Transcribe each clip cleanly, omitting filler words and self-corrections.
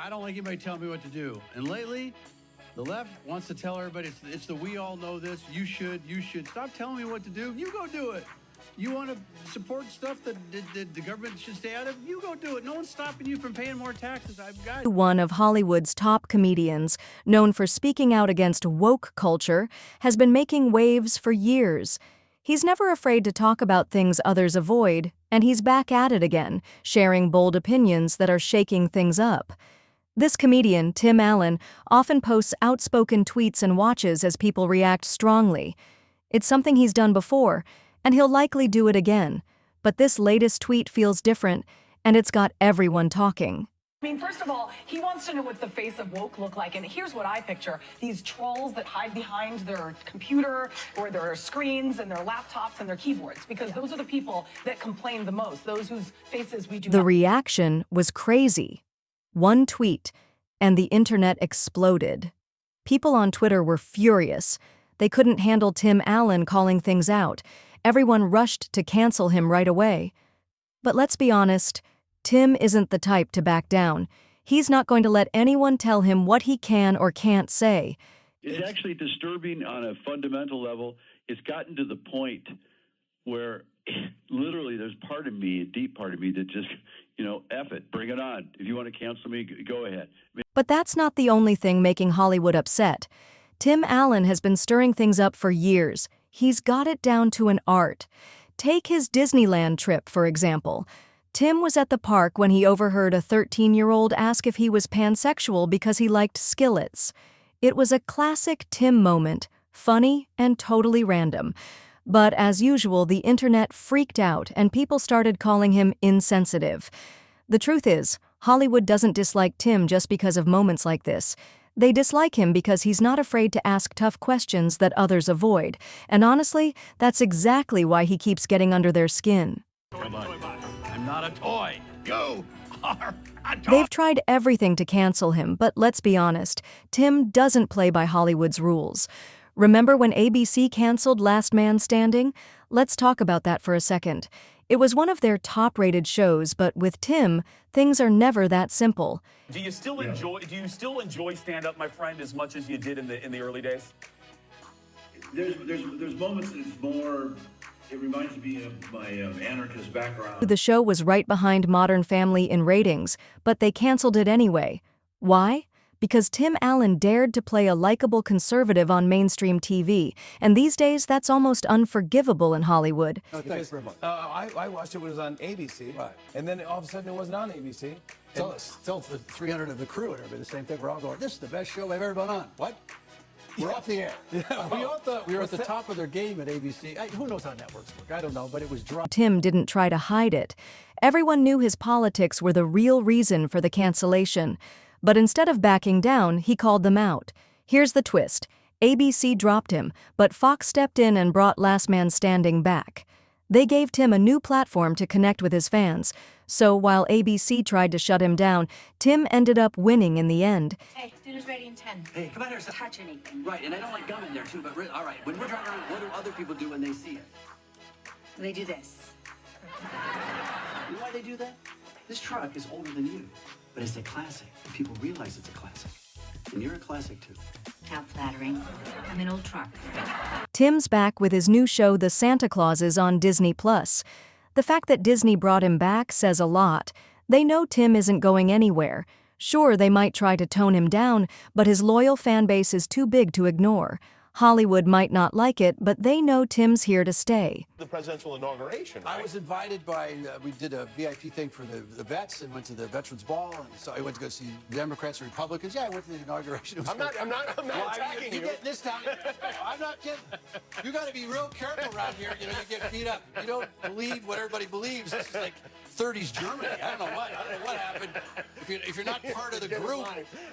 I don't like anybody telling me what to do. And lately, the left wants to tell everybody it's the we all know this. You should. Stop telling me what to do. You go do it. You want to support stuff that the government should stay out of? You go do it. No one's stopping you from paying more taxes. I've got One of Hollywood's top comedians, known for speaking out against woke culture, has been making waves for years. He's never afraid to talk about things others avoid, and he's back at it again, sharing bold opinions that are shaking things up. This comedian, TimAllen, often posts outspoken tweets and watches as people react strongly. It's something he's done before, and he'll likely do it again. But this latest tweet feels different, and it's got everyone talking. I mean, first of all, he wants to know what the face of woke look like, and here's what I picture. These trolls that hide behind their computer or their screens and their laptops and their keyboards, because those are the people that complain the most, those whose faces we do The not. reaction was crazy. One tweet, and the internet exploded. People on Twitter were furious. They couldn't handle TimAllen calling things out. Everyone rushed to cancel him right away. But let's be honest, Tim isn't the type to back down. He's not going to let anyone tell him what he can or can't say. It's actually disturbing on a fundamental level. It's gotten to the point where literally there's part of me, a deep part of me, that just, F it, bring it on. If you want to cancel me, go ahead. But that's not the only thing making Hollywood upset. TimAllen has been stirring things up for years. He's got it down to an art. Take his Disneyland trip, for example. Tim was at the park when he overheard a 13-year-old ask if he was pansexual because he liked skillets. It was a classic Tim moment, funny and totally random. But as usual, the internet freaked out and people started calling him insensitive. The truth is, Hollywood doesn't dislike Tim just because of moments like this. They dislike him because he's not afraid to ask tough questions that others avoid. And honestly, that's exactly why he keeps getting under their skin. I'm not a toy. You are a toy. They've tried everything to cancel him, but let's be honest, Tim doesn't play by Hollywood's rules. Remember when ABC canceled Last Man Standing? Let's talk about that for a second. It was one of their top-rated shows, but with Tim, things are never that simple. Do you still enjoy stand-up, my friend, as much as you did in the early days? There's moments that it's more. It reminds me of my anarchist background. The show was right behind Modern Family in ratings, but they canceled it anyway. Why? Because TimAllen dared to play a likable conservative on mainstream TV, and these days that's almost unforgivable in Hollywood. Oh, thanks very much. I watched it when it was on ABC, right, and then all of a sudden it wasn't on ABC. Still the 300 of the crew and everybody, the same thing. We're all going, this is the best show I've ever been on. What? We're off the air. Yeah, We all thought we were at the top of their game at ABC. Who knows how networks work? I don't know, but it was dry. Tim didn't try to hide it. Everyone knew his politics were the real reason for the cancellation. But instead of backing down, he called them out. Here's the twist. ABC dropped him, but Fox stepped in and brought Last Man Standing back. They gave Tim a new platform to connect with his fans. So while ABC tried to shut him down, Tim ended up winning in the end. Hey, dinner's ready in 10. Hey, come on here. Touch anything. Right, and I don't like gum in there too, but all right, when we're driving around, what do other people do when they see it? They do this. You know why they do that? This truck is older than you, but it's a classic. People realize it's a classic. And you're a classic too. How flattering. I'm an old truck. Tim's back with his new show The Santa Clauses on Disney+. The fact that Disney brought him back says a lot. They know Tim isn't going anywhere. Sure, they might try to tone him down, but his loyal fan base is too big to ignore. Hollywood might not like it, but they know Tim's here to stay. The presidential inauguration, right? I was invited by, we did a VIP thing for the vets and went to the Veterans Ball. And so I went to go see Democrats and Republicans. Yeah, I went to the inauguration. I'm not attacking you. Get this time. I'm not kidding. You got to be real careful around here. You get beat up. You don't believe what everybody believes. This is like 30s Germany. I don't know what happened. If you're not part of the group,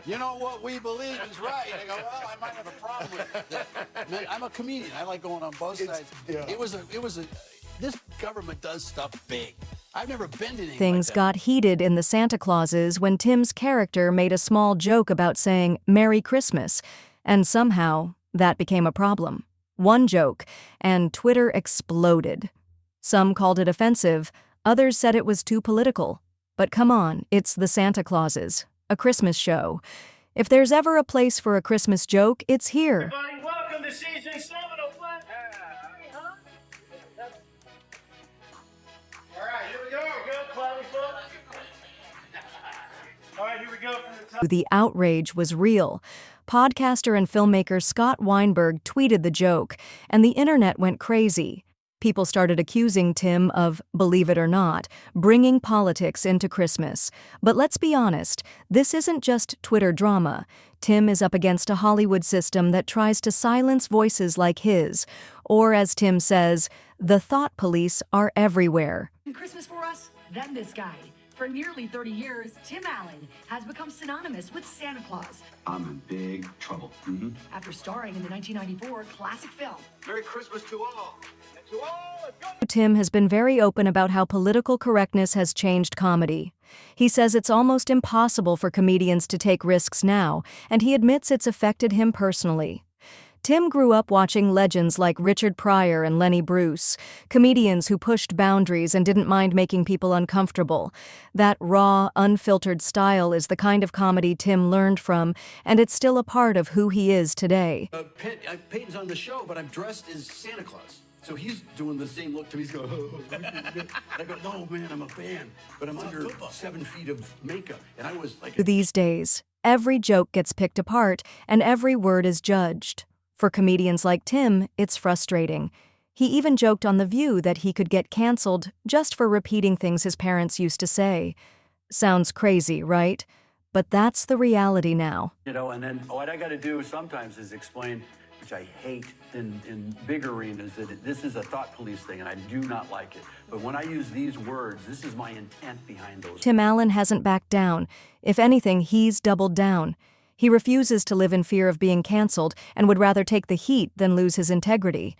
you know what we believe is right. I go, well, I might have a problem with that. Man, I'm a comedian. I like going on both sides. Yeah. This government does stuff big. I've never been to anything Things like that. got heated in the Santa Clauses when Tim's character made a small joke about saying Merry Christmas, and somehow that became a problem. One joke, and Twitter exploded. Some called it offensive, others said it was too political. But come on, it's the Santa Clauses. a Christmas show. If there's ever a place for a Christmas joke, it's here. Everybody, welcome to season 7 of What? All right, here we go. Cloudy folks. All right, here we go from the top. The outrage was real. Podcaster and filmmaker Scott Weinberg tweeted the joke, and the internet went crazy. People started accusing Tim of, believe it or not, bringing politics into Christmas. But let's be honest, this isn't just Twitter drama. Tim is up against a Hollywood system that tries to silence voices like his. Or, as Tim says, the thought police are everywhere. Christmas for us, then this guy. For nearly 30 years, TimAllen has become synonymous with Santa Claus. I'm in big trouble. After starring in the 1994 classic film. Merry Christmas to all. And to all, let's go. Tim has been very open about how political correctness has changed comedy. He says it's almost impossible for comedians to take risks now, and he admits it's affected him personally. Tim grew up watching legends like Richard Pryor and Lenny Bruce, comedians who pushed boundaries and didn't mind making people uncomfortable. That raw, unfiltered style is the kind of comedy Tim learned from, and it's still a part of who he is today. Peyton's on the show, but I'm dressed as Santa Claus. So he's doing the same look to me. He's going, oh. I go, no, man, I'm a fan, but I'm under 7 feet of makeup. And I was like... These days, every joke gets picked apart, and every word is judged. For comedians like Tim, it's frustrating. He even joked on The View that he could get canceled just for repeating things his parents used to say. Sounds crazy, right? But that's the reality now. You know, and then what I got to do sometimes is explain, which I hate in big arenas, that this is a thought police thing, and I do not like it. But when I use these words, this is my intent behind those. TimAllen hasn't backed down. If anything, he's doubled down. He refuses to live in fear of being canceled and would rather take the heat than lose his integrity.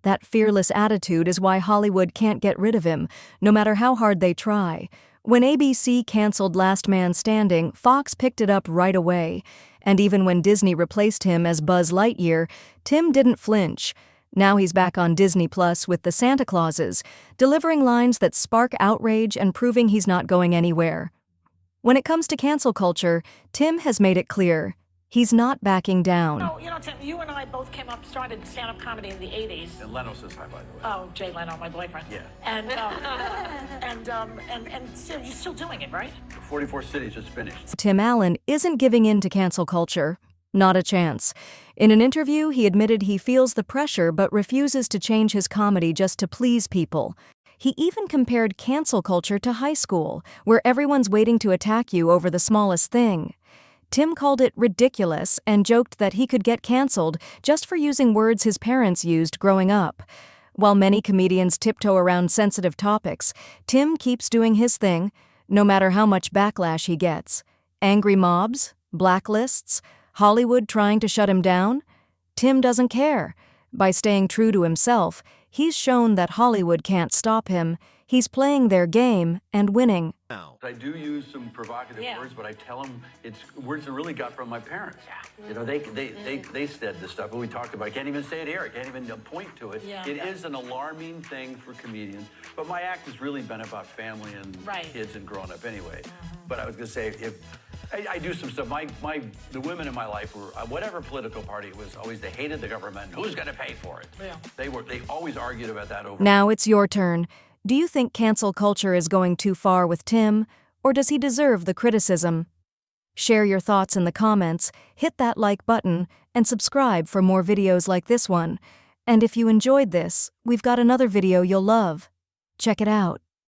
That fearless attitude is why Hollywood can't get rid of him, no matter how hard they try. When ABC canceled Last Man Standing, Fox picked it up right away. And even when Disney replaced him as Buzz Lightyear, Tim didn't flinch. Now he's back on Disney Plus with the Santa Clauses, delivering lines that spark outrage and proving he's not going anywhere. When it comes to cancel culture, Tim has made it clear. He's not backing down. Oh, you know, Tim, you and I both started stand-up comedy in the 80s. And Leno says hi, by the way. Oh, Jay Leno, my boyfriend. Yeah. And still, you're still doing it, right? 44 cities just finished. TimAllen isn't giving in to cancel culture. Not a chance. In an interview, he admitted he feels the pressure but refuses to change his comedy just to please people. He even compared cancel culture to high school, where everyone's waiting to attack you over the smallest thing. Tim called it ridiculous and joked that he could get canceled just for using words his parents used growing up. While many comedians tiptoe around sensitive topics, Tim keeps doing his thing, no matter how much backlash he gets. Angry mobs? Blacklists? Hollywood trying to shut him down? Tim doesn't care. By staying true to himself, he's shown that Hollywood can't stop him. He's playing their game and winning. I do use some provocative words, but I tell them it's words I really got from my parents. You know, they said this stuff, and we talked about it. I can't even say it here. I can't even point to it. It is an alarming thing for comedians. But my act has really been about family and kids and growing up anyway. But I was going to say, if I do some stuff. The women in my life were, whatever political party it was, always they hated the government. Who's going to pay for it? Yeah. They always argued about that over. Now it's your turn. Do you think cancel culture is going too far with Tim, or does he deserve the criticism? Share your thoughts in the comments, hit that like button, and subscribe for more videos like this one. And if you enjoyed this, we've got another video you'll love. Check it out.